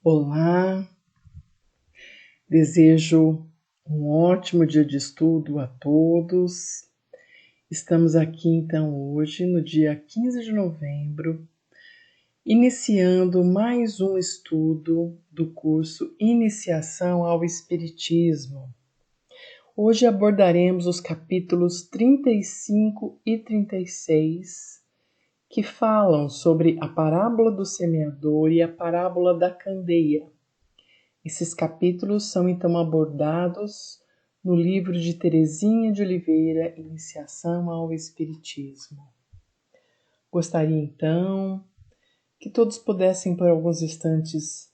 Olá, desejo um ótimo dia de estudo a todos. Estamos aqui então hoje, no dia 15 de novembro, iniciando mais um estudo do curso Iniciação ao Espiritismo. Hoje abordaremos os capítulos 35 e 36, que falam sobre a parábola do semeador e a parábola da candeia. Esses capítulos são então abordados no livro de Teresinha de Oliveira, Iniciação ao Espiritismo. Gostaria então que todos pudessem por alguns instantes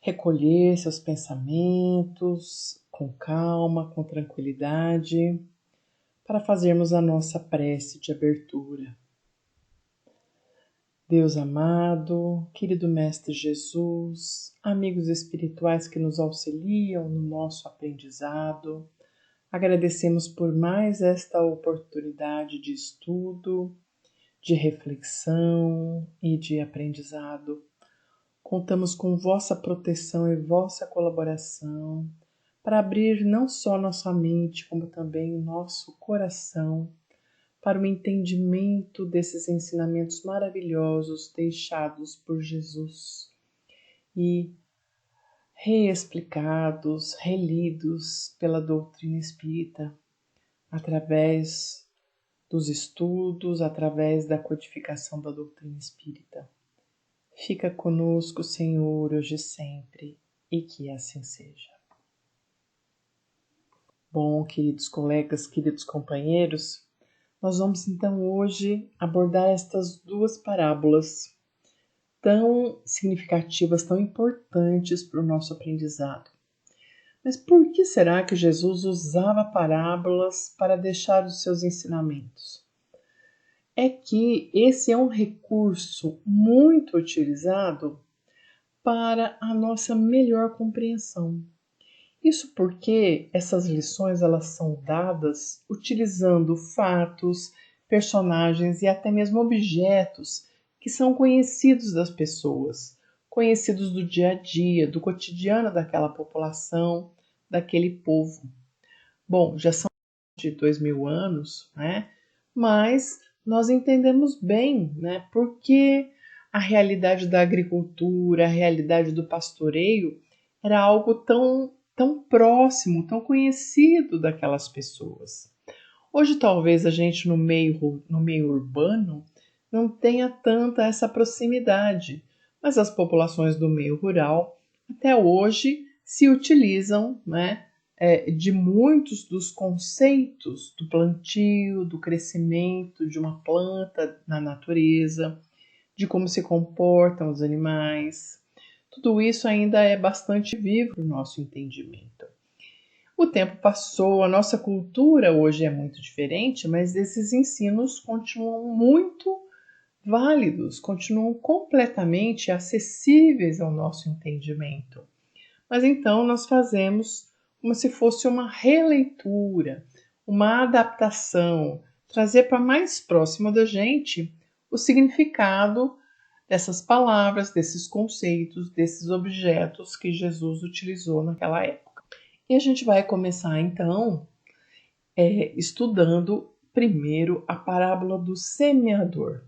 recolher seus pensamentos com calma, com tranquilidade, para fazermos a nossa prece de abertura. Deus amado, querido Mestre Jesus, amigos espirituais que nos auxiliam no nosso aprendizado, agradecemos por mais esta oportunidade de estudo, de reflexão e de aprendizado. Contamos com vossa proteção e vossa colaboração para abrir não só nossa mente, como também o nosso coração para o entendimento desses ensinamentos maravilhosos deixados por Jesus e reexplicados, relidos pela doutrina espírita, através dos estudos, através da codificação da doutrina espírita. Fica conosco, Senhor, hoje e sempre, e que assim seja. Bom, queridos colegas, queridos companheiros, nós vamos então hoje abordar estas duas parábolas tão significativas, tão importantes para o nosso aprendizado. Mas por que será que Jesus usava parábolas para deixar os seus ensinamentos? É que esse é um recurso muito utilizado para a nossa melhor compreensão. Isso porque essas lições elas são dadas utilizando fatos, personagens e até mesmo objetos que são conhecidos das pessoas, conhecidos do dia a dia, do cotidiano daquela população, daquele povo. Bom, já são de 2000 anos, né? Mas nós entendemos bem, né? Porque a realidade da agricultura, a realidade do pastoreio era algo tão próximo, tão conhecido daquelas pessoas. Hoje talvez a gente no meio urbano não tenha tanta essa proximidade, mas as populações do meio rural até hoje se utilizam, né, de muitos dos conceitos do plantio, do crescimento de uma planta na natureza, de como se comportam os animais. Tudo isso ainda é bastante vivo no nosso entendimento. O tempo passou, a nossa cultura hoje é muito diferente, mas esses ensinos continuam muito válidos, continuam completamente acessíveis ao nosso entendimento. Mas então nós fazemos como se fosse uma releitura, uma adaptação, trazer para mais próximo da gente o significado dessas palavras, desses conceitos, desses objetos que Jesus utilizou naquela época. E a gente vai começar então estudando primeiro a parábola do semeador.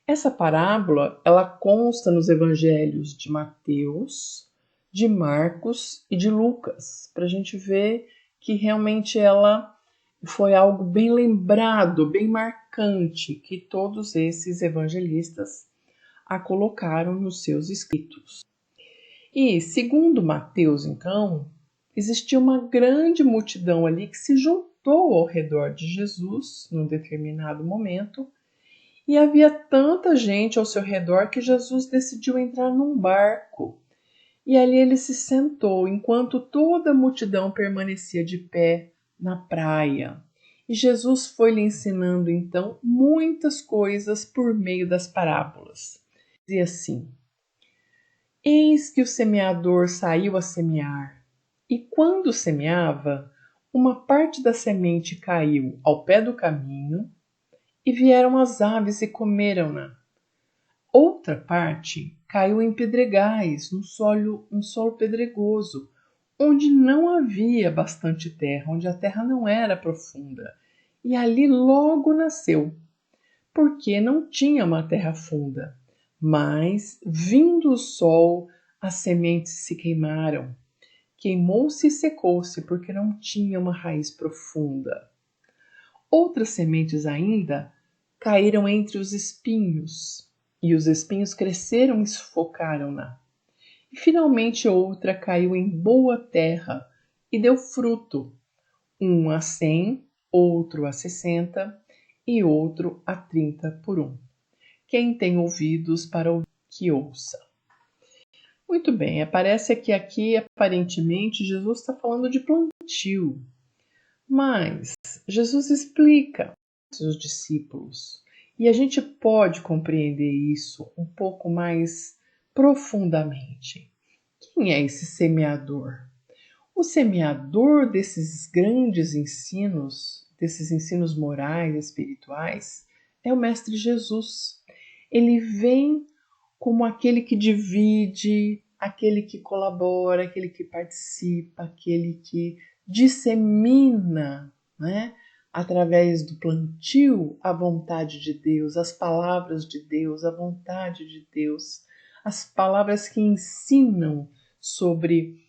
Essa parábola ela consta nos evangelhos de Mateus, de Marcos e de Lucas, para a gente ver que realmente ela foi algo bem lembrado, bem marcante, que todos esses evangelistas a colocaram nos seus escritos. E, segundo Mateus, então, existia uma grande multidão ali que se juntou ao redor de Jesus num determinado momento, e havia tanta gente ao seu redor que Jesus decidiu entrar num barco. E ali ele se sentou, enquanto toda a multidão permanecia de pé na praia. E Jesus foi lhe ensinando, então, muitas coisas por meio das parábolas. Dizia assim: eis que o semeador saiu a semear, e quando semeava, uma parte da semente caiu ao pé do caminho, e vieram as aves e comeram-na. Outra parte caiu em pedregais, num solo pedregoso, onde não havia bastante terra, onde a terra não era profunda. E ali logo nasceu, porque não tinha uma terra funda. Mas, vindo o sol, as sementes se queimaram. Queimou-se e secou-se, porque não tinha uma raiz profunda. Outras sementes ainda caíram entre os espinhos, e os espinhos cresceram e sufocaram-na. E finalmente outra caiu em boa terra e deu fruto, um a 100, outro a 60 e outro a 30 por um. Quem tem ouvidos para ouvir, que ouça. Muito bem, parece que aqui aparentemente Jesus está falando de plantio, mas Jesus explica aos discípulos e a gente pode compreender isso um pouco mais profundamente. Quem é esse semeador? O semeador desses grandes ensinos, desses ensinos morais e espirituais, é o Mestre Jesus. Ele vem como aquele que divide, aquele que colabora, aquele que participa, aquele que dissemina, né, através do plantio, a vontade de Deus, as palavras de Deus, a vontade de Deus, as palavras que ensinam sobre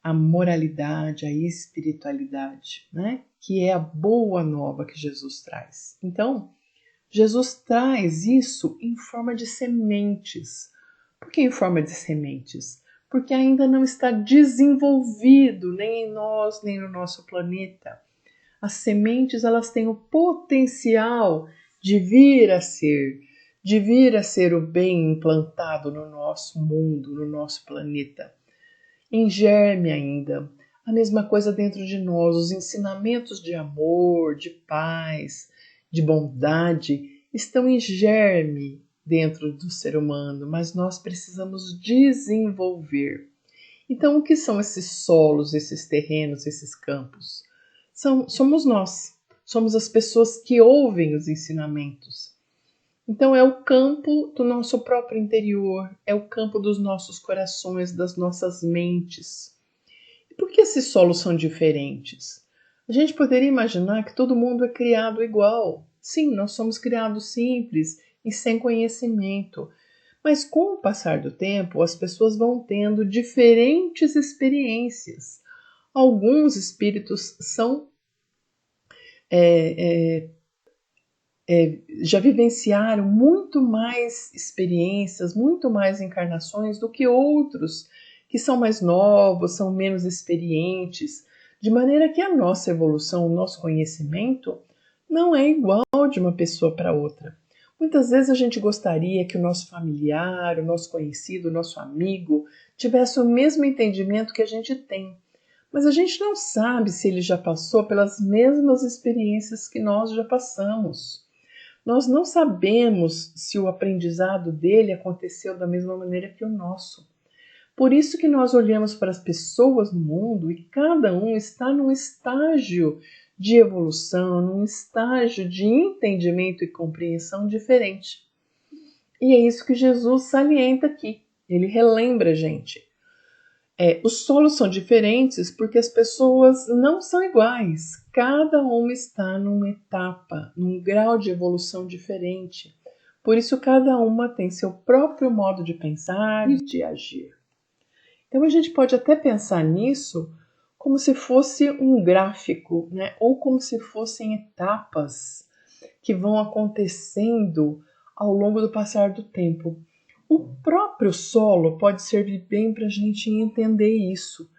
a moralidade, a espiritualidade, né, que é a boa nova que Jesus traz. Então, Jesus traz isso em forma de sementes. Por que em forma de sementes? Porque ainda não está desenvolvido nem em nós, nem no nosso planeta. As sementes, elas têm o potencial de vir a ser o bem implantado no nosso mundo, no nosso planeta. Em germe ainda. A mesma coisa dentro de nós, os ensinamentos de amor, de paz, de bondade estão em germe dentro do ser humano, mas nós precisamos desenvolver. Então, o que são esses solos, esses terrenos, esses campos? Somos nós, somos as pessoas que ouvem os ensinamentos. Então, é o campo do nosso próprio interior, é o campo dos nossos corações, das nossas mentes. E por que esses solos são diferentes? A gente poderia imaginar que todo mundo é criado igual. Sim, nós somos criados simples e sem conhecimento. Mas com o passar do tempo, as pessoas vão tendo diferentes experiências. Alguns espíritos já vivenciaram muito mais experiências, muito mais encarnações do que outros que são mais novos, são menos experientes, de maneira que a nossa evolução, o nosso conhecimento não é igual de uma pessoa para outra. Muitas vezes a gente gostaria que o nosso familiar, o nosso conhecido, o nosso amigo tivesse o mesmo entendimento que a gente tem, mas a gente não sabe se ele já passou pelas mesmas experiências que nós já passamos. Nós não sabemos se o aprendizado dele aconteceu da mesma maneira que o nosso. Por isso que nós olhamos para as pessoas no mundo e cada um está num estágio de evolução, num estágio de entendimento e compreensão diferente. E é isso que Jesus salienta aqui. Ele relembra a gente. Os solos são diferentes porque as pessoas não são iguais. Cada uma está numa etapa, num grau de evolução diferente. Por isso, cada uma tem seu próprio modo de pensar e de agir. Então, a gente pode até pensar nisso como se fosse um gráfico, né? Ou como se fossem etapas que vão acontecendo ao longo do passar do tempo. O próprio solo pode servir bem para a gente entender isso.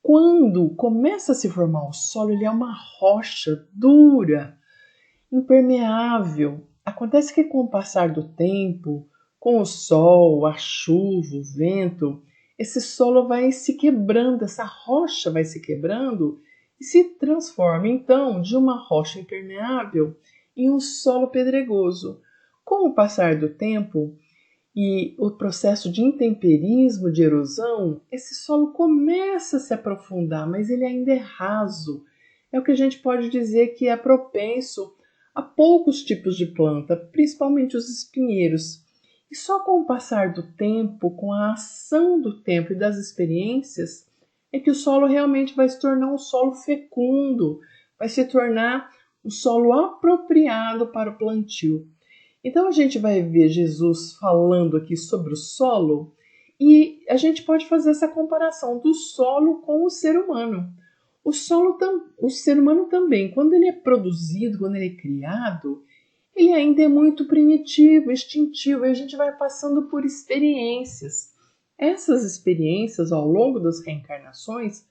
Quando começa a se formar o solo, ele é uma rocha dura, impermeável. Acontece que com o passar do tempo, com o sol, a chuva, o vento, esse solo vai se quebrando, essa rocha vai se quebrando e se transforma então de uma rocha impermeável em um solo pedregoso. Com o passar do tempo e o processo de intemperismo, de erosão, esse solo começa a se aprofundar, mas ele ainda é raso. É o que a gente pode dizer que é propenso a poucos tipos de planta, principalmente os espinheiros. E só com o passar do tempo, com a ação do tempo e das experiências, é que o solo realmente vai se tornar um solo fecundo, vai se tornar um solo apropriado para o plantio. Então a gente vai ver Jesus falando aqui sobre o solo e a gente pode fazer essa comparação do solo com o ser humano. O ser humano também, quando ele é produzido, quando ele é criado, ele ainda é muito primitivo, instintivo, e a gente vai passando por experiências. Essas experiências, ao longo das reencarnações,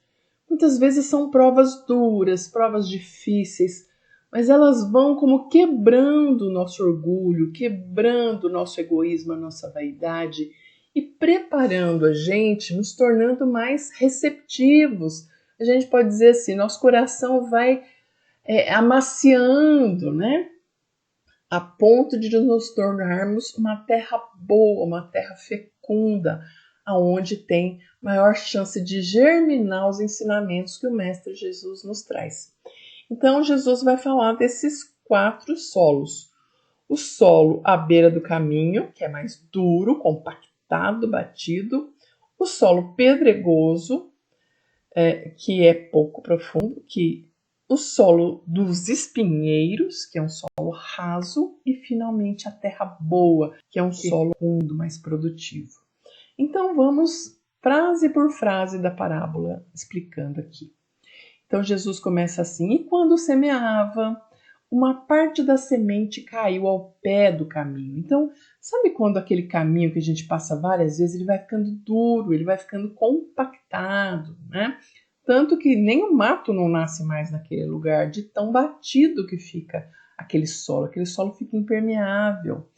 muitas vezes são provas duras, provas difíceis, mas elas vão como quebrando o nosso orgulho, quebrando o nosso egoísmo, a nossa vaidade e preparando a gente, nos tornando mais receptivos. A gente pode dizer assim, nosso coração vai amaciando, né? A ponto de nos tornarmos uma terra boa, uma terra fecunda, aonde tem maior chance de germinar os ensinamentos que o Mestre Jesus nos traz. Então, Jesus vai falar desses 4 solos. O solo à beira do caminho, que é mais duro, compactado, batido. O solo pedregoso, que é pouco profundo, o solo dos espinheiros, que é um solo raso, e finalmente a terra boa, que é um solo fundo, mais produtivo. Então vamos frase por frase da parábola explicando aqui. Então Jesus começa assim: e quando semeava, uma parte da semente caiu ao pé do caminho. Então, sabe quando aquele caminho que a gente passa várias vezes, ele vai ficando duro, ele vai ficando compactado, né? Tanto que nem o mato não nasce mais naquele lugar, de tão batido que fica aquele solo fica impermeável.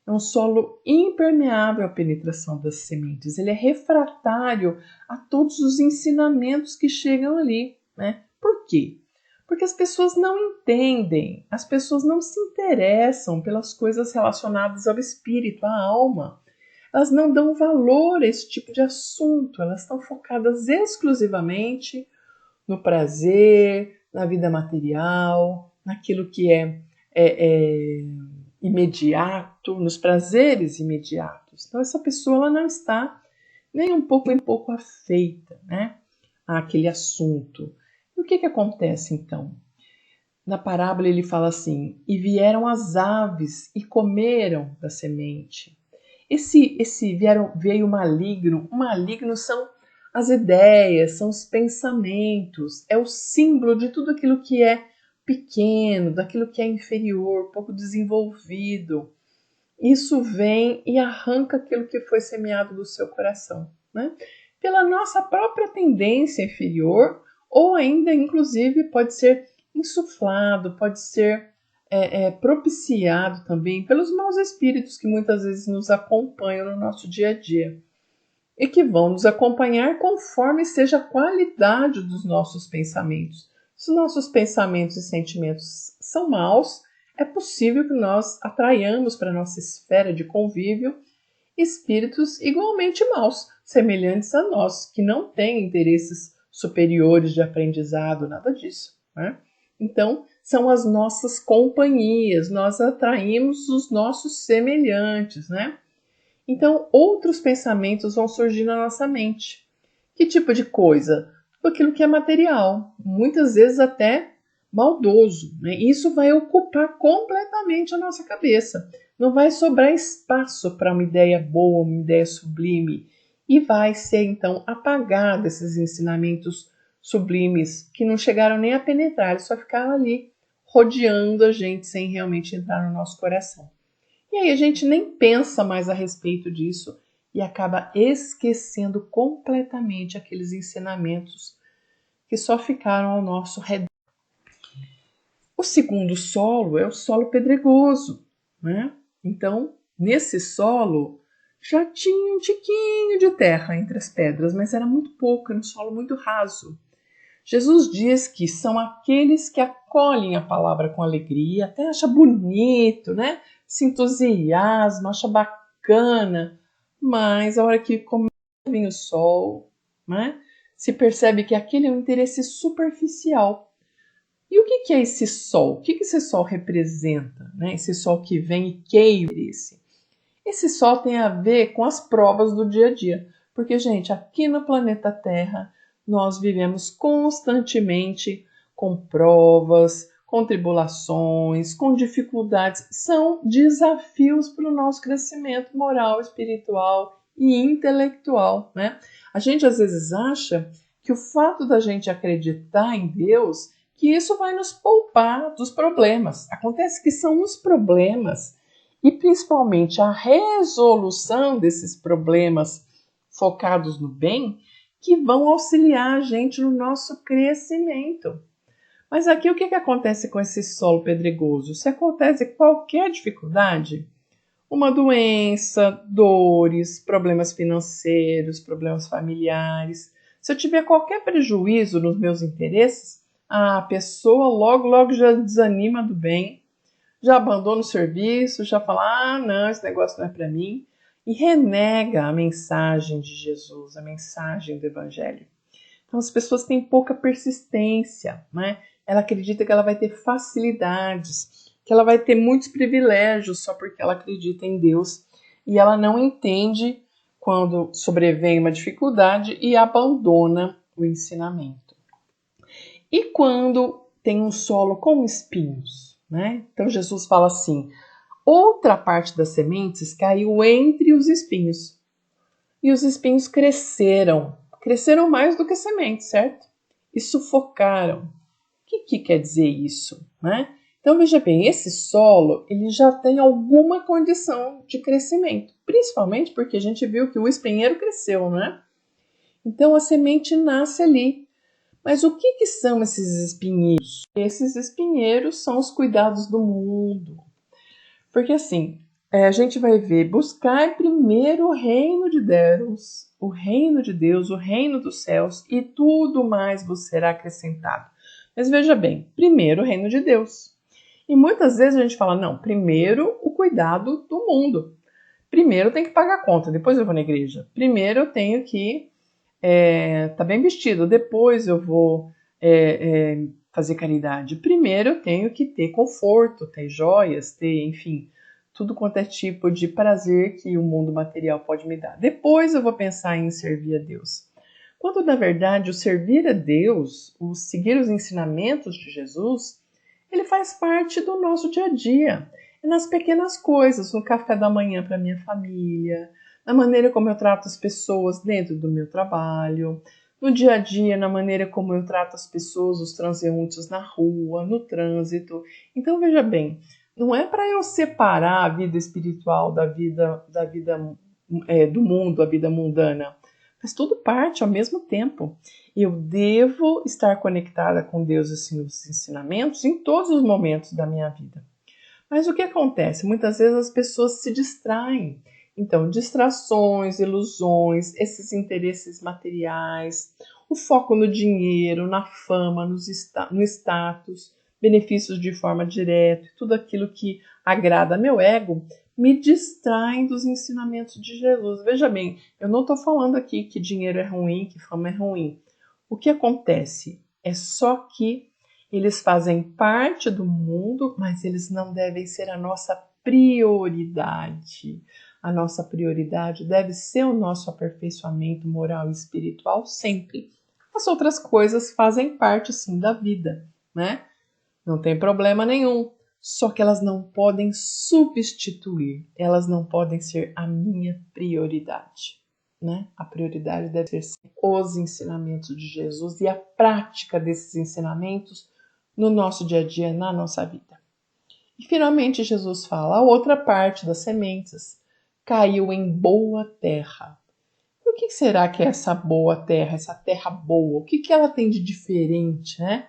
É um solo impermeável à penetração das sementes, ele é refratário a todos os ensinamentos que chegam ali, né? Por quê? Porque as pessoas não entendem, as pessoas não se interessam pelas coisas relacionadas ao espírito, à alma. Elas não dão valor a esse tipo de assunto, elas estão focadas exclusivamente no prazer, na vida material, naquilo que é imediato, nos prazeres imediatos. Então essa pessoa ela não está nem um pouco afeita, né, àquele assunto. E o que acontece então? Na parábola ele fala assim: e vieram as aves e comeram da semente. Veio o maligno são as ideias, são os pensamentos, é o símbolo de tudo aquilo que é pequeno, daquilo que é inferior, pouco desenvolvido. Isso vem e arranca aquilo que foi semeado do seu coração, né? Pela nossa própria tendência inferior, ou ainda, inclusive, pode ser insuflado, pode ser propiciado também pelos maus espíritos que muitas vezes nos acompanham no nosso dia a dia e que vão nos acompanhar conforme seja a qualidade dos nossos pensamentos. Se nossos pensamentos e sentimentos são maus, é possível que nós atraiamos para a nossa esfera de convívio espíritos igualmente maus, semelhantes a nós, que não têm interesses superiores de aprendizado, nada disso, né? Então, são as nossas companhias, nós atraímos os nossos semelhantes, né? Então, outros pensamentos vão surgir na nossa mente. Que tipo de coisa? Tudo aquilo que é material, muitas vezes até maldoso, né? Isso vai ocupar completamente a nossa cabeça. Não vai sobrar espaço para uma ideia boa, uma ideia sublime. E vai ser, então, apagado esses ensinamentos sublimes que não chegaram nem a penetrar, eles só ficaram ali rodeando a gente sem realmente entrar no nosso coração. E aí a gente nem pensa mais a respeito disso e acaba esquecendo completamente aqueles ensinamentos que só ficaram ao nosso redor. O segundo solo é o solo pedregoso, né? Então, nesse solo já tinha um tiquinho de terra entre as pedras, mas era muito pouco, era um solo muito raso. Jesus diz que são aqueles que acolhem a palavra com alegria, até acha bonito, né? Se entusiasma, acha bacana, mas a hora que começa a vir o sol, né? Se percebe que aquele é um interesse superficial. E o que é esse sol? O que esse sol representa? Né? Esse sol que vem e queima esse. Esse sol tem a ver com as provas do dia a dia. Porque, gente, aqui no planeta Terra, nós vivemos constantemente com provas, com tribulações, com dificuldades. São desafios para o nosso crescimento moral, espiritual e intelectual, né? A gente às vezes acha que o fato da gente acreditar em Deus, que isso vai nos poupar dos problemas. Acontece que são os problemas e principalmente a resolução desses problemas focados no bem que vão auxiliar a gente no nosso crescimento. Mas aqui o que acontece com esse solo pedregoso? Se acontece qualquer dificuldade, uma doença, dores, problemas financeiros, problemas familiares, se eu tiver qualquer prejuízo nos meus interesses, a pessoa logo já desanima do bem, já abandona o serviço, já fala, não, esse negócio não é para mim, e renega a mensagem de Jesus, a mensagem do Evangelho. Então as pessoas têm pouca persistência, né? Ela acredita que ela vai ter facilidades, que ela vai ter muitos privilégios só porque ela acredita em Deus, e ela não entende quando sobrevém uma dificuldade e abandona o ensinamento. E quando tem um solo com espinhos, né? Então Jesus fala assim, outra parte das sementes caiu entre os espinhos. E os espinhos cresceram mais do que sementes, certo? E sufocaram. O que quer dizer isso, né? Então veja bem, esse solo ele já tem alguma condição de crescimento, principalmente porque a gente viu que o espinheiro cresceu, né? Então a semente nasce ali. Mas o que são esses espinheiros? Esses espinheiros são os cuidados do mundo. Porque assim, a gente vai ver, buscar primeiro o reino de Deus, o reino dos céus, e tudo mais vos será acrescentado. Mas veja bem, primeiro o reino de Deus. E muitas vezes a gente fala, não, primeiro o cuidado do mundo. Primeiro eu tenho que pagar a conta, depois eu vou na igreja. Primeiro eu tenho que estar bem vestido, depois eu vou fazer caridade. Primeiro eu tenho que ter conforto, ter joias, ter, enfim, tudo quanto é tipo de prazer que o mundo material pode me dar. Depois eu vou pensar em servir a Deus. Quando, na verdade, o servir a Deus, o seguir os ensinamentos de Jesus, ele faz parte do nosso dia a dia. É nas pequenas coisas, no café da manhã para minha família, na maneira como eu trato as pessoas dentro do meu trabalho, no dia a dia, na maneira como eu trato as pessoas, os transeuntes na rua, no trânsito. Então, veja bem, não é para eu separar a vida espiritual da vida do mundo, a vida mundana. Mas tudo parte ao mesmo tempo. Eu devo estar conectada com Deus e seus ensinamentos em todos os momentos da minha vida. Mas o que acontece? Muitas vezes as pessoas se distraem. Então, distrações, ilusões, esses interesses materiais, o foco no dinheiro, na fama, no status, benefícios de forma direta, tudo aquilo que agrada meu ego, me distraem dos ensinamentos de Jesus. Veja bem, eu não estou falando aqui que dinheiro é ruim, que fama é ruim. O que acontece é só que eles fazem parte do mundo, mas eles não devem ser a nossa prioridade. A nossa prioridade deve ser o nosso aperfeiçoamento moral e espiritual sempre. As outras coisas fazem parte, sim, da vida, né? Não tem problema nenhum. Só que elas não podem substituir, elas não podem ser a minha prioridade, né? A prioridade deve ser os ensinamentos de Jesus e a prática desses ensinamentos no nosso dia a dia, na nossa vida. E finalmente Jesus fala, a outra parte das sementes caiu em boa terra. E o que será que é essa boa terra, essa terra boa? O que ela tem de diferente, né?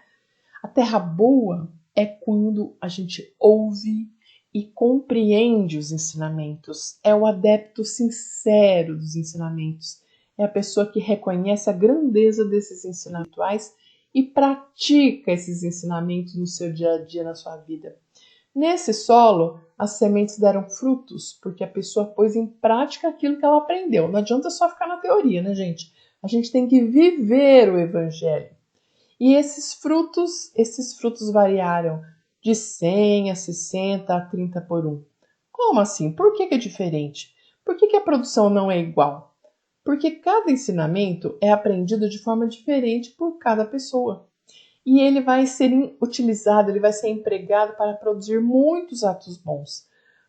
A terra boa é quando a gente ouve e compreende os ensinamentos. É o adepto sincero dos ensinamentos. É a pessoa que reconhece a grandeza desses ensinamentos e pratica esses ensinamentos no seu dia a dia, na sua vida. Nesse solo, as sementes deram frutos, porque a pessoa pôs em prática aquilo que ela aprendeu. Não adianta só ficar na teoria, né, gente? A gente tem que viver o Evangelho. E esses frutos variaram de 100 a 60 a 30 por 1. Como assim? Por que é diferente? Por que a produção não é igual? Porque cada ensinamento é aprendido de forma diferente por cada pessoa. E ele vai ser utilizado, ele vai ser empregado para produzir muitos atos bons.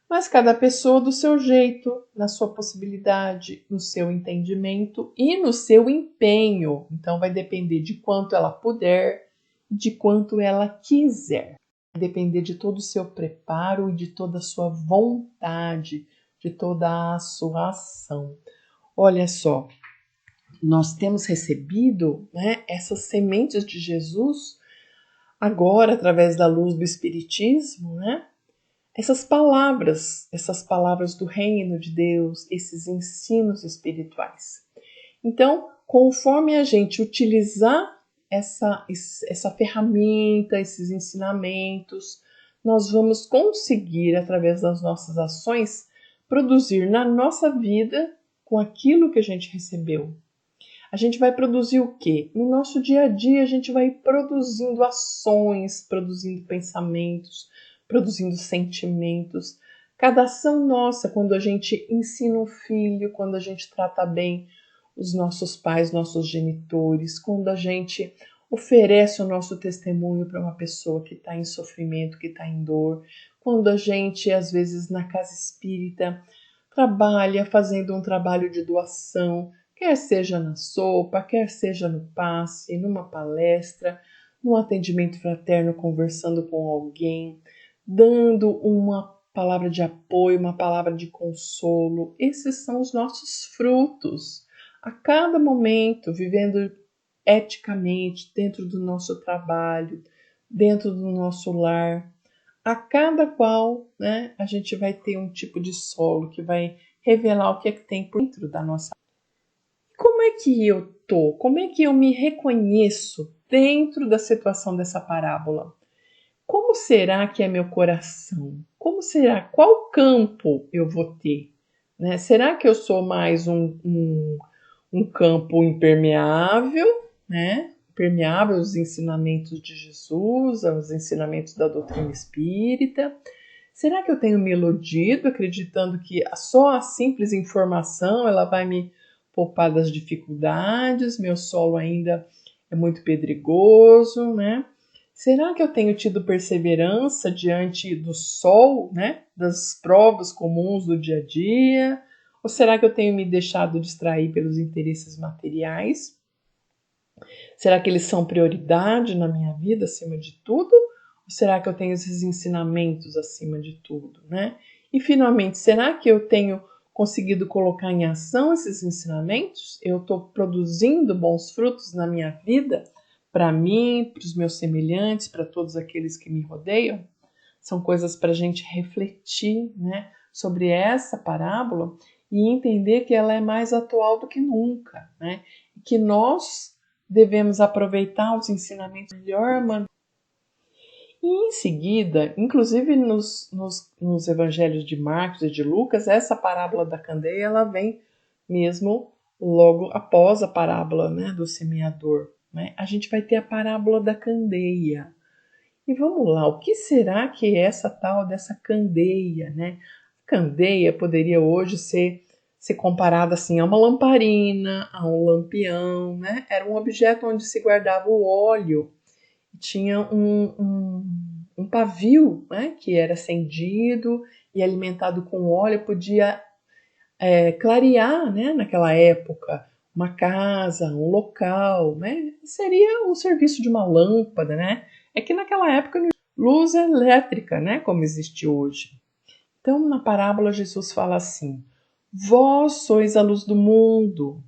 Mas cada pessoa do seu jeito, na sua possibilidade, no seu entendimento e no seu empenho. Então vai depender de quanto ela puder, de quanto ela quiser. Vai depender de todo o seu preparo e de toda a sua vontade, de toda a sua ação. Olha só, nós temos recebido, né, essas sementes de Jesus agora através da luz do Espiritismo, né? Essas palavras do reino de Deus, esses ensinos espirituais. Então, conforme a gente utilizar essa ferramenta, esses ensinamentos, nós vamos conseguir, através das nossas ações, produzir na nossa vida com aquilo que a gente recebeu. A gente vai produzir o quê? No nosso dia a dia, a gente vai produzindo ações, produzindo pensamentos, produzindo sentimentos. Cada ação nossa, quando a gente ensina um filho, quando a gente trata bem os nossos pais, nossos genitores, quando a gente oferece o nosso testemunho para uma pessoa que está em sofrimento, que está em dor, quando a gente, às vezes, na casa espírita, trabalha fazendo um trabalho de doação, quer seja na sopa, quer seja no passe, numa palestra, num atendimento fraterno, conversando com alguém, dando uma palavra de apoio, uma palavra de consolo. Esses são os nossos frutos. A cada momento, vivendo eticamente, dentro do nosso trabalho, dentro do nosso lar, a cada qual, né, a gente vai ter um tipo de solo que vai revelar o que é que tem por dentro da nossa. Como é que eu tô? Como é que eu me reconheço dentro da situação dessa parábola? Como será que é meu coração? Como será? Qual campo eu vou ter? Né? Será que eu sou mais um campo impermeável, né? Permeável aos ensinamentos de Jesus, aos ensinamentos da doutrina espírita? Será que eu tenho me iludido, acreditando que só a simples informação ela vai me poupar das dificuldades? Meu solo ainda é muito pedregoso, né? Será que eu tenho tido perseverança diante do sol, né? Das provas comuns do dia a dia? Ou será que eu tenho me deixado distrair pelos interesses materiais? Será que eles são prioridade na minha vida acima de tudo? Ou será que eu tenho esses ensinamentos acima de tudo, né? E finalmente, será que eu tenho conseguido colocar em ação esses ensinamentos? Eu estou produzindo bons frutos na minha vida? Para mim, para os meus semelhantes, para todos aqueles que me rodeiam? São coisas para a gente refletir, né, sobre essa parábola e entender que ela é mais atual do que nunca, né? Que nós devemos aproveitar os ensinamentos melhor maneira. E em seguida, inclusive nos evangelhos de Marcos e de Lucas, essa parábola da candeia ela vem mesmo logo após a parábola, né, do semeador. Né? A gente vai ter a parábola da candeia. E vamos lá, o que será que é essa tal dessa candeia? Né? A candeia poderia hoje ser comparada assim, a uma lamparina, a um lampião. Né? Era um objeto onde se guardava o óleo. Tinha um pavio, né, que era acendido e alimentado com óleo, podia clarear, né, naquela época, uma casa, um local, né? Seria o serviço de uma lâmpada, né? É que naquela época não tinha luz elétrica, né, como existe hoje. Então, na parábola, Jesus fala assim: vós sois a luz do mundo,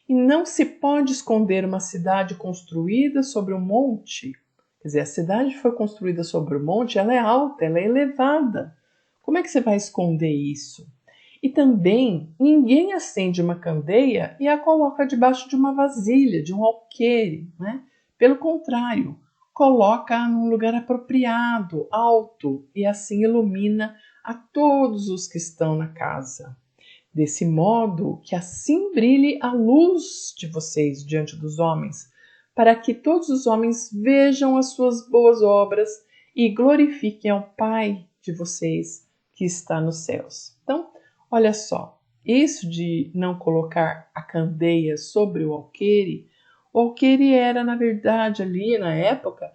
e não se pode esconder uma cidade construída sobre um monte. Quer dizer, a cidade foi construída sobre o monte, ela é alta, ela é elevada. Como é que você vai esconder isso? E também, ninguém acende uma candeia e a coloca debaixo de uma vasilha, de um alqueire, né? Pelo contrário, coloca num lugar apropriado, alto, e assim ilumina a todos os que estão na casa. Desse modo, que assim brilhe a luz de vocês diante dos homens, para que todos os homens vejam as suas boas obras e glorifiquem ao Pai de vocês, que está nos céus. Então, olha só, isso de não colocar a candeia sobre o alqueire era, na verdade, ali na época,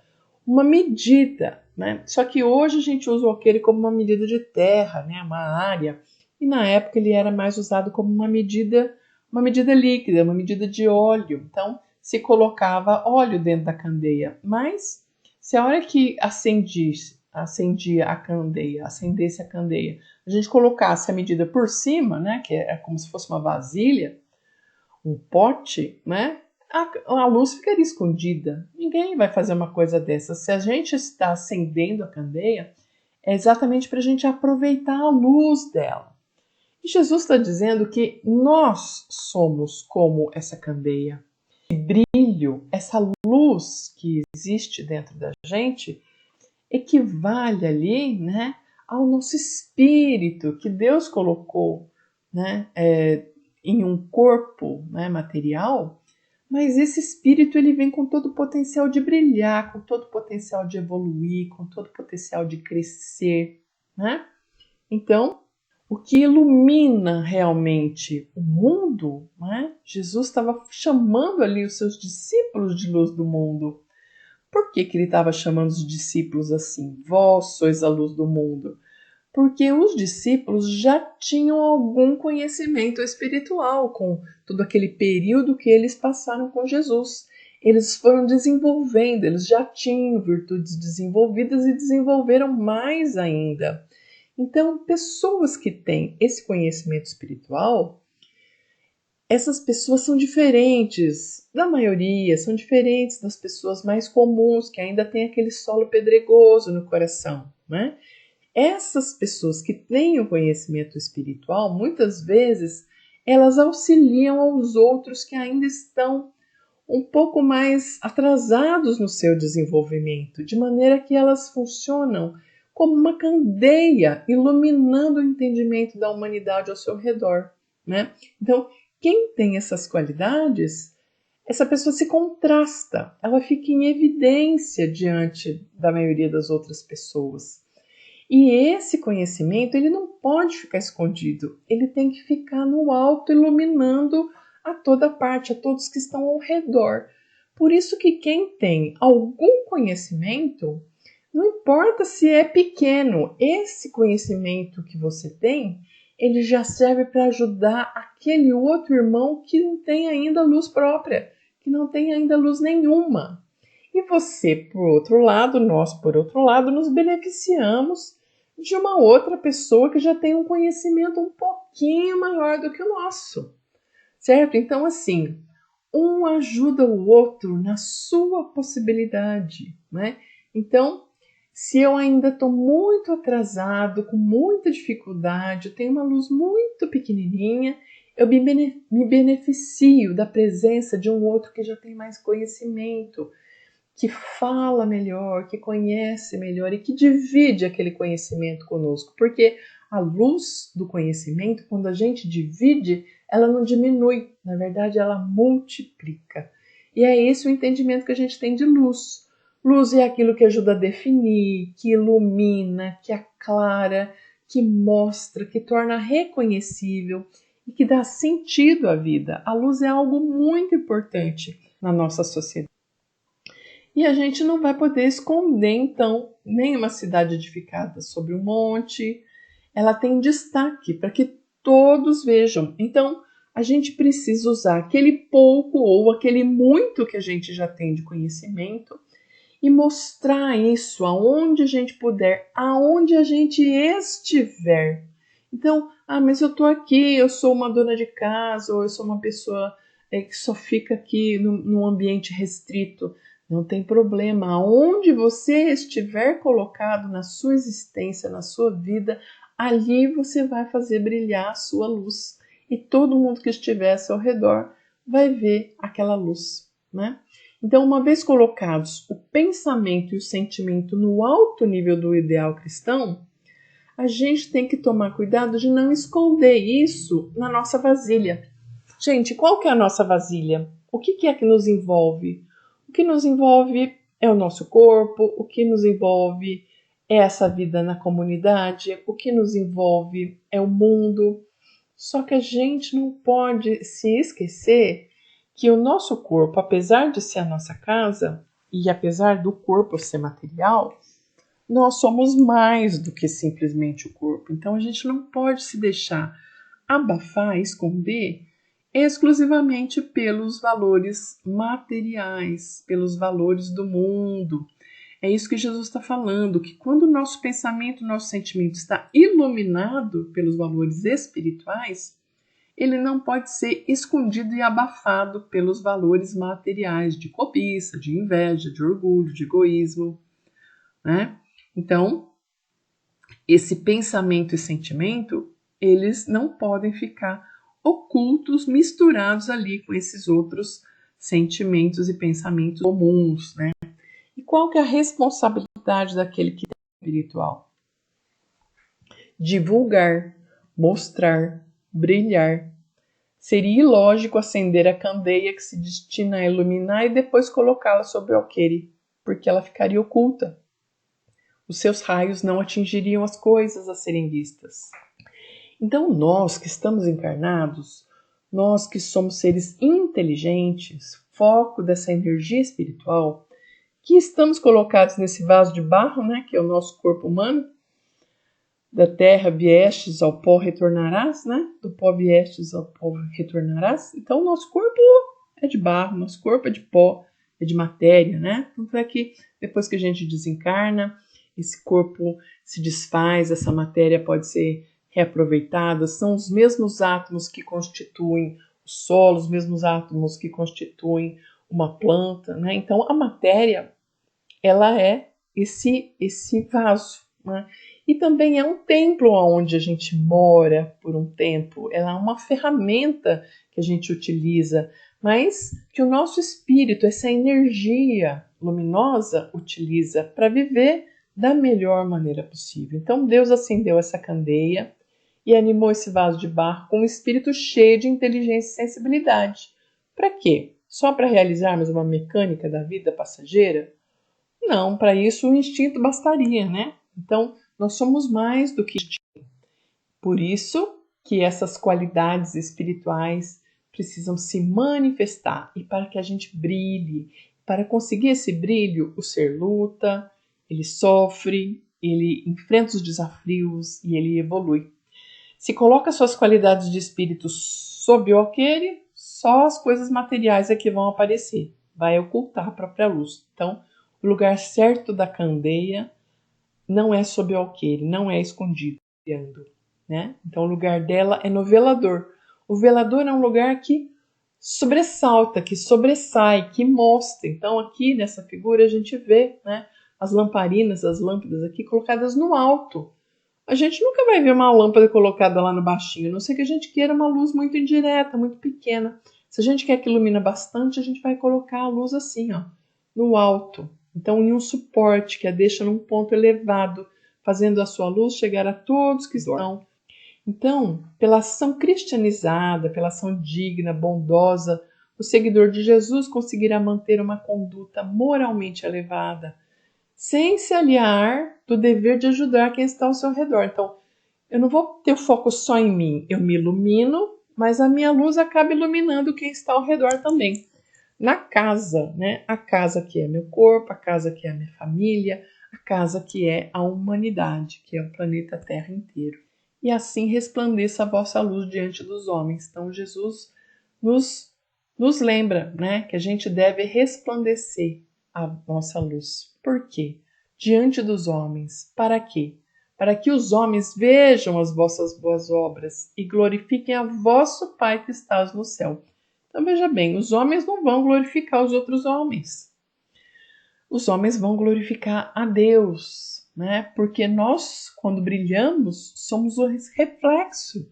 uma medida, né? Só que hoje a gente usa o alqueire como uma medida de terra, né? Uma área, e na época ele era mais usado como uma medida líquida, uma medida de óleo. Então, se colocava óleo dentro da candeia, mas se a hora que acendesse a candeia, a gente colocasse a medida por cima, né, que é como se fosse uma vasilha, um pote, né, a luz ficaria escondida. Ninguém vai fazer uma coisa dessa. Se a gente está acendendo a candeia, é exatamente para a gente aproveitar a luz dela. E Jesus está dizendo que nós somos como essa candeia. Esse brilho, essa luz que existe dentro da gente, equivale ali, né, ao nosso espírito que Deus colocou, né, em um corpo, né, material, mas esse espírito ele vem com todo o potencial de brilhar, com todo o potencial de evoluir, com todo o potencial de crescer, né? Então, o que ilumina realmente o mundo, né? Jesus estava chamando ali os seus discípulos de luz do mundo. Por que ele estava chamando os discípulos assim? Vós sois a luz do mundo. Porque os discípulos já tinham algum conhecimento espiritual com todo aquele período que eles passaram com Jesus. Eles foram desenvolvendo, eles já tinham virtudes desenvolvidas e desenvolveram mais ainda. Então, pessoas que têm esse conhecimento espiritual, essas pessoas são diferentes da maioria, são diferentes das pessoas mais comuns, que ainda têm aquele solo pedregoso no coração, né? Essas pessoas que têm o conhecimento espiritual, muitas vezes, elas auxiliam aos outros que ainda estão um pouco mais atrasados no seu desenvolvimento, de maneira que elas funcionam como uma candeia, iluminando o entendimento da humanidade ao seu redor, né? Então, quem tem essas qualidades, essa pessoa se contrasta, ela fica em evidência diante da maioria das outras pessoas. E esse conhecimento, ele não pode ficar escondido, ele tem que ficar no alto, iluminando a toda parte, a todos que estão ao redor. Por isso que quem tem algum conhecimento, não importa se é pequeno, esse conhecimento que você tem, ele já serve para ajudar aquele outro irmão que não tem ainda luz própria, que não tem ainda luz nenhuma. E você, por outro lado, nós, por outro lado, nos beneficiamos de uma outra pessoa que já tem um conhecimento um pouquinho maior do que o nosso, certo? Então, assim, um ajuda o outro na sua possibilidade, né? Então, se eu ainda estou muito atrasado, com muita dificuldade, eu tenho uma luz muito pequenininha, eu me beneficio da presença de um outro que já tem mais conhecimento, que fala melhor, que conhece melhor e que divide aquele conhecimento conosco. Porque a luz do conhecimento, quando a gente divide, ela não diminui, na verdade ela multiplica. E é esse o entendimento que a gente tem de luz. Luz é aquilo que ajuda a definir, que ilumina, que aclara, que mostra, que torna reconhecível e que dá sentido à vida. A luz é algo muito importante na nossa sociedade. E a gente não vai poder esconder, então, nenhuma cidade edificada sobre um monte. Ela tem destaque para que todos vejam. Então, a gente precisa usar aquele pouco ou aquele muito que a gente já tem de conhecimento e mostrar isso aonde a gente puder, aonde a gente estiver. Então, mas eu estou aqui, eu sou uma dona de casa, ou eu sou uma pessoa que só fica aqui num ambiente restrito. Não tem problema. Aonde você estiver colocado na sua existência, na sua vida, ali você vai fazer brilhar a sua luz. E todo mundo que estiver ao seu redor vai ver aquela luz, né? Então, uma vez colocados o pensamento e o sentimento no alto nível do ideal cristão, a gente tem que tomar cuidado de não esconder isso na nossa vasilha. Gente, qual que é a nossa vasilha? O que é que nos envolve? O que nos envolve é o nosso corpo, o que nos envolve é essa vida na comunidade, o que nos envolve é o mundo. Só que a gente não pode se esquecer que o nosso corpo, apesar de ser a nossa casa, e apesar do corpo ser material, nós somos mais do que simplesmente o corpo. Então a gente não pode se deixar abafar, esconder exclusivamente pelos valores materiais, pelos valores do mundo. É isso que Jesus está falando, que quando o nosso pensamento, o nosso sentimento está iluminado pelos valores espirituais, ele não pode ser escondido e abafado pelos valores materiais de cobiça, de inveja, de orgulho, de egoísmo, né? Então, esse pensamento e sentimento, eles não podem ficar ocultos, misturados ali com esses outros sentimentos e pensamentos comuns, né? E qual que é a responsabilidade daquele que é espiritual? Divulgar, mostrar, brilhar. Seria ilógico acender a candeia que se destina a iluminar e depois colocá-la sobre o alqueire, porque ela ficaria oculta. Os seus raios não atingiriam as coisas a serem vistas. Então, nós que estamos encarnados, nós que somos seres inteligentes, foco dessa energia espiritual, que estamos colocados nesse vaso de barro, né, que é o nosso corpo humano, da terra viestes, ao pó retornarás, né? Do pó viestes, ao pó retornarás. Então, o nosso corpo é de barro, nosso corpo é de pó, é de matéria, né? Tanto é que depois que a gente desencarna, esse corpo se desfaz, essa matéria pode ser reaproveitada. São os mesmos átomos que constituem o solo, os mesmos átomos que constituem uma planta, né? Então, a matéria, ela é esse vaso, né? E também é um templo onde a gente mora por um tempo. Ela é uma ferramenta que a gente utiliza, mas que o nosso espírito, essa energia luminosa, utiliza para viver da melhor maneira possível. Então Deus acendeu essa candeia e animou esse vaso de barro com um espírito cheio de inteligência e sensibilidade. Para quê? Só para realizarmos uma mecânica da vida passageira? Não, para isso o instinto bastaria, né? Então, nós somos mais do que instinto. Por isso que essas qualidades espirituais precisam se manifestar. E para que a gente brilhe, para conseguir esse brilho, o ser luta, ele sofre, ele enfrenta os desafios e ele evolui. Se coloca suas qualidades de espírito sob o alqueire, só as coisas materiais é que vão aparecer. Vai ocultar a própria luz. Então, o lugar certo da candeia não é sob o alqueire, não é escondido, né? Então o lugar dela é no velador. O velador é um lugar que sobressalta, que sobressai, que mostra. Então aqui nessa figura a gente vê, né, as lamparinas, as lâmpadas aqui colocadas no alto. A gente nunca vai ver uma lâmpada colocada lá no baixinho, a não ser que a gente queira uma luz muito indireta, muito pequena. Se a gente quer que ilumine bastante, a gente vai colocar a luz assim, ó, no alto. Então, em um suporte que a deixa num ponto elevado, fazendo a sua luz chegar a todos que estão. Então, pela ação cristianizada, pela ação digna, bondosa, o seguidor de Jesus conseguirá manter uma conduta moralmente elevada, sem se aliar do dever de ajudar quem está ao seu redor. Então, eu não vou ter o foco só em mim, eu me ilumino, mas a minha luz acaba iluminando quem está ao redor também. Na casa, né? A casa que é meu corpo, a casa que é a minha família, a casa que é a humanidade, que é o planeta Terra inteiro. E assim resplandeça a vossa luz diante dos homens. Então Jesus nos lembra, né, que a gente deve resplandecer a nossa luz. Por quê? Diante dos homens. Para quê? Para que os homens vejam as vossas boas obras e glorifiquem a vosso Pai que estás no céu. Então veja bem, os homens não vão glorificar os outros homens. Os homens vão glorificar a Deus, né? Porque nós, quando brilhamos, somos o reflexo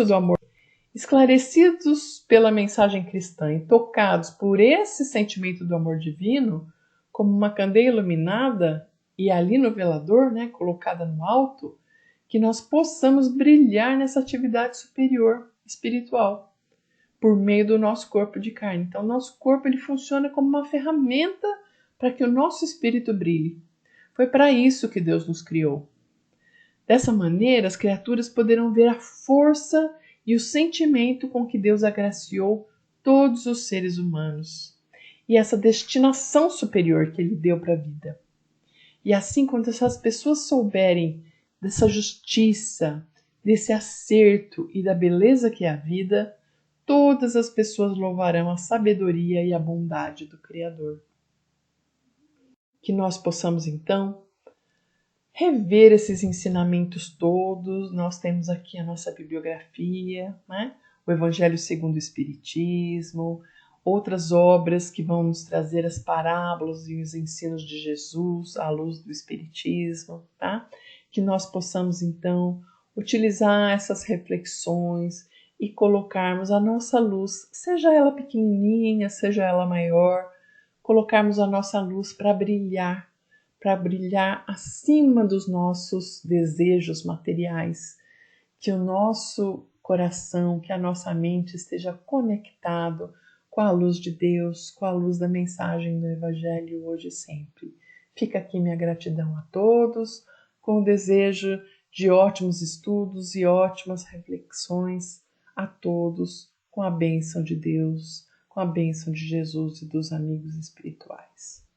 do amor. Esclarecidos pela mensagem cristã e tocados por esse sentimento do amor divino, como uma candeia iluminada e ali no velador, né, colocada no alto, que nós possamos brilhar nessa atividade superior espiritual por meio do nosso corpo de carne. Então, nosso corpo ele funciona como uma ferramenta para que o nosso espírito brilhe. Foi para isso que Deus nos criou. Dessa maneira, as criaturas poderão ver a força e o sentimento com que Deus agraciou todos os seres humanos e essa destinação superior que Ele deu para a vida. E assim, quando essas pessoas souberem dessa justiça, desse acerto e da beleza que é a vida, todas as pessoas louvarão a sabedoria e a bondade do Criador. Que nós possamos, então, rever esses ensinamentos todos. Nós temos aqui a nossa bibliografia, né? O Evangelho segundo o Espiritismo, outras obras que vão nos trazer as parábolas e os ensinos de Jesus à luz do Espiritismo, tá? Que nós possamos, então, utilizar essas reflexões e colocarmos a nossa luz, seja ela pequenininha, seja ela maior, colocarmos a nossa luz para brilhar acima dos nossos desejos materiais, que o nosso coração, que a nossa mente esteja conectado com a luz de Deus, com a luz da mensagem do Evangelho hoje e sempre. Fica aqui minha gratidão a todos, com o desejo de ótimos estudos e ótimas reflexões a todos, com a bênção de Deus, com a bênção de Jesus e dos amigos espirituais.